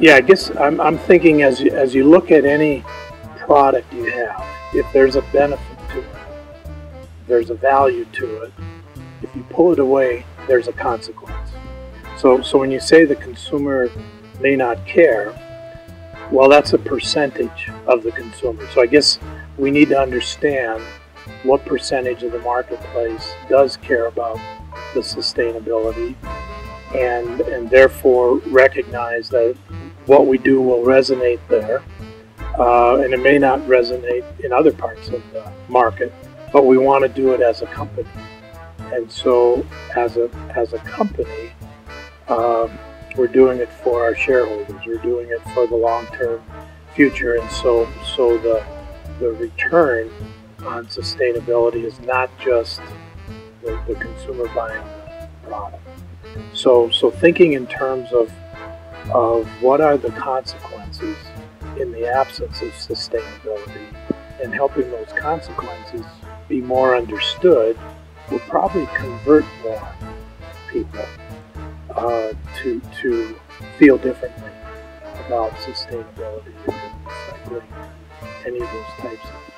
Yeah, I guess I'm thinking as you look at any product you have, if there's a benefit to it, there's a value to it. If you pull it away, there's a consequence. So when you say the consumer may not care, well, that's a percentage of the consumer. So I guess we need to understand what percentage of the marketplace does care about the sustainability, and therefore recognize that what we do will resonate there, and it may not resonate in other parts of the market, but we want to do it as a company. And so as a company, we're doing it for our shareholders. We're doing it for the long-term future, and so the return on sustainability is not just the consumer buying the product. So thinking in terms of what are the consequences in the absence of sustainability, and helping those consequences be more understood will probably convert more people to feel differently about sustainability and recycling, any of those types of